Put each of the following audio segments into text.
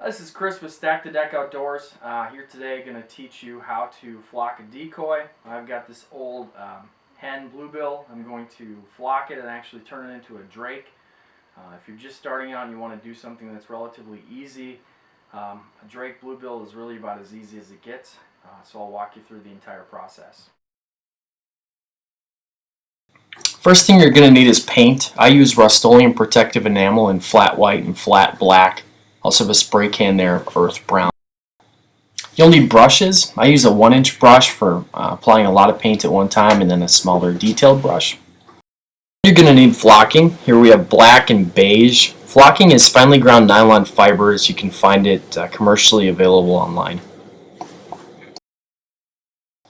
This is Chris with Stack the Deck Outdoors. Here today, going to teach you how to flock a decoy. I've got this old hen bluebill. I'm going to flock it and actually turn it into a drake. If you're just starting out and you want to do something that's relatively easy, a drake bluebill is really about as easy as it gets. So I'll walk you through the entire process. First thing you're going to need is paint. I use Rust-Oleum protective enamel in flat white and flat black. Also have a spray can there of earth brown. You'll need brushes. I use a 1-inch brush for applying a lot of paint at one time, and then a smaller detailed brush. You're going to need flocking. Here we have black and beige. Flocking is finely ground nylon fibers. You can find it commercially available online.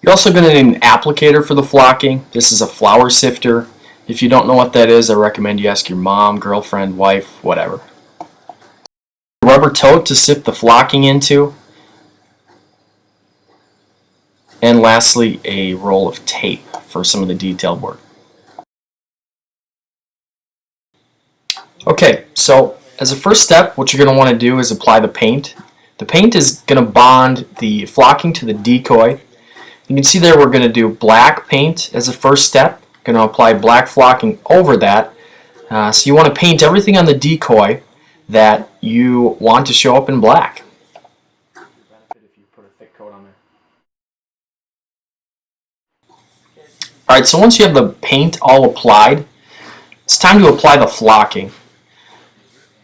You're also going to need an applicator for the flocking. This is a flour sifter. If you don't know what that is, I recommend you ask your mom, girlfriend, wife, whatever. A rubber tote to sift the flocking into. And lastly, a roll of tape for some of the detailed work. Okay, so as a first step, what you're going to want to do is apply the paint. The paint is going to bond the flocking to the decoy. You can see there we're going to do black paint as a first step. Going to apply black flocking over that. So you want to paint everything on the decoy that you want to show up in black. Alright, so once you have the paint all applied, it's time to apply the flocking.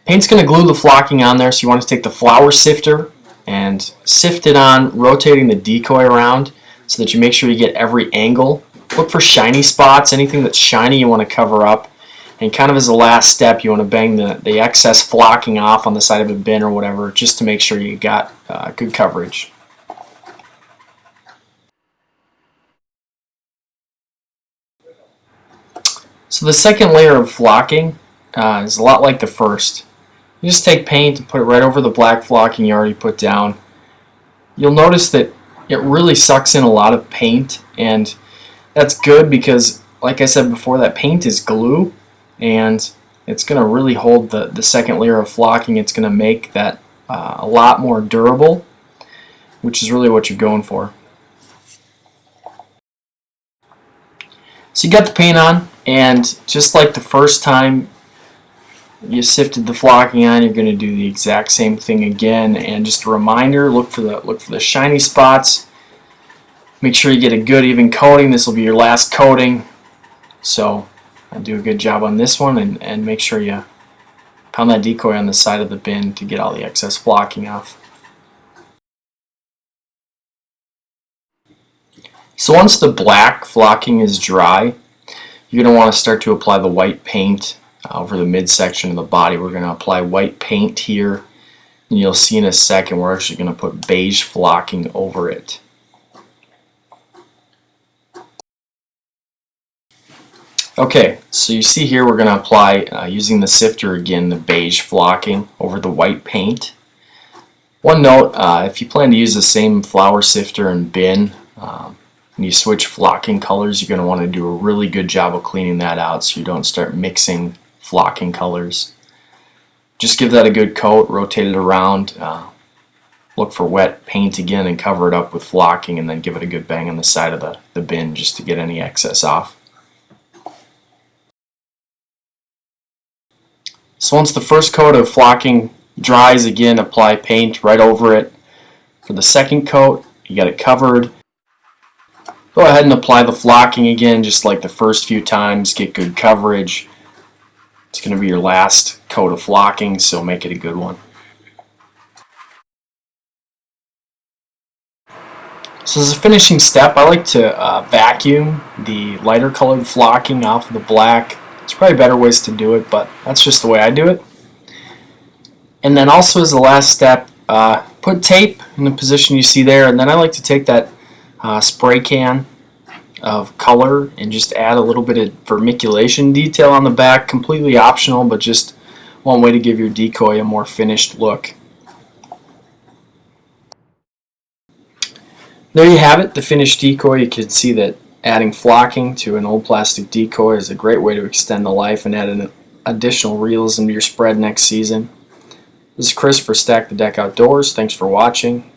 Paint's going to glue the flocking on there, so you want to take the flour sifter and sift it on, rotating the decoy around so that you make sure you get every angle. Look for shiny spots. Anything that's shiny you want to cover up. And kind of as a last step, you want to bang the excess flocking off on the side of a bin or whatever, just to make sure you got good coverage. So the second layer of flocking is a lot like the first. You just take paint and put it right over the black flocking you already put down. You'll notice that it really sucks in a lot of paint, and that's good because, like I said before, that paint is glue, and it's going to really hold the second layer of flocking. It's going to make that a lot more durable, which is really what you're going for. So you got the paint on, and just like the first time you sifted the flocking on, you're going to do the exact same thing again. And just a reminder, look for the shiny spots. Make sure you get a good even coating. This will be your last coating, so do a good job on this one, and make sure you pound that decoy on the side of the bin to get all the excess flocking off. So once the black flocking is dry, you're going to want to start to apply the white paint over the midsection of the body. We're going to apply white paint here, and you'll see in a second we're actually going to put beige flocking over it. Okay, so you see here we're going to apply, using the sifter again, the beige flocking over the white paint. One note, if you plan to use the same flour sifter and bin, and you switch flocking colors, you're going to want to do a really good job of cleaning that out so you don't start mixing flocking colors. Just give that a good coat, rotate it around, look for wet paint again and cover it up with flocking, and then give it a good bang on the side of the bin just to get any excess off. So once the first coat of flocking dries, again apply paint right over it. For the second coat, you got it covered. Go ahead and apply the flocking again just like the first few times, get good coverage. It's going to be your last coat of flocking, so make it a good one. So as a finishing step, I like to vacuum the lighter colored flocking off of the black. There's probably better ways to do it, but that's just the way I do it. And then also as the last step, put tape in the position you see there, and then I like to take that spray can of color and just add a little bit of vermiculation detail on the back. Completely optional, but just one way to give your decoy a more finished look. There you have it, the finished decoy. You can see that adding flocking to an old plastic decoy is a great way to extend the life and add an additional realism to your spread next season. This is Chris for Stack the Deck Outdoors. Thanks for watching.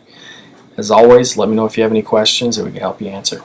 As always, let me know if you have any questions that we can help you answer.